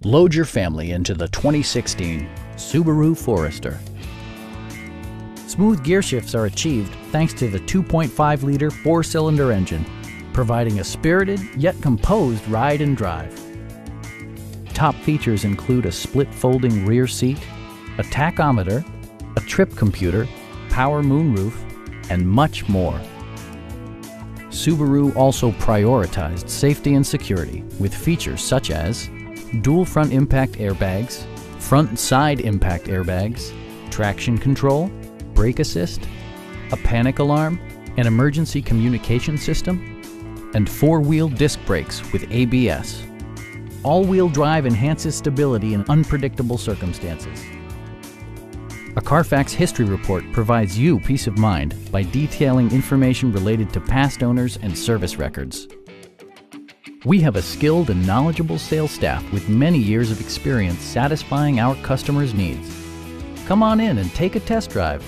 Load your family into the 2016 Subaru Forester. Smooth gear shifts are achieved thanks to the 2.5-liter four-cylinder engine, providing a spirited yet composed ride and drive. Top features include a split folding rear seat, a tachometer, a trip computer, power moonroof, and much more. Subaru also prioritized safety and security with features such as dual front impact airbags, front and side impact airbags, traction control, brake assist, a panic alarm, an emergency communication system, and four-wheel disc brakes with ABS. All-wheel drive enhances stability in unpredictable circumstances. A Carfax history report provides you peace of mind by detailing information related to past owners and service records. We have a skilled and knowledgeable sales staff with many years of experience satisfying our customers' needs. Come on in and take a test drive.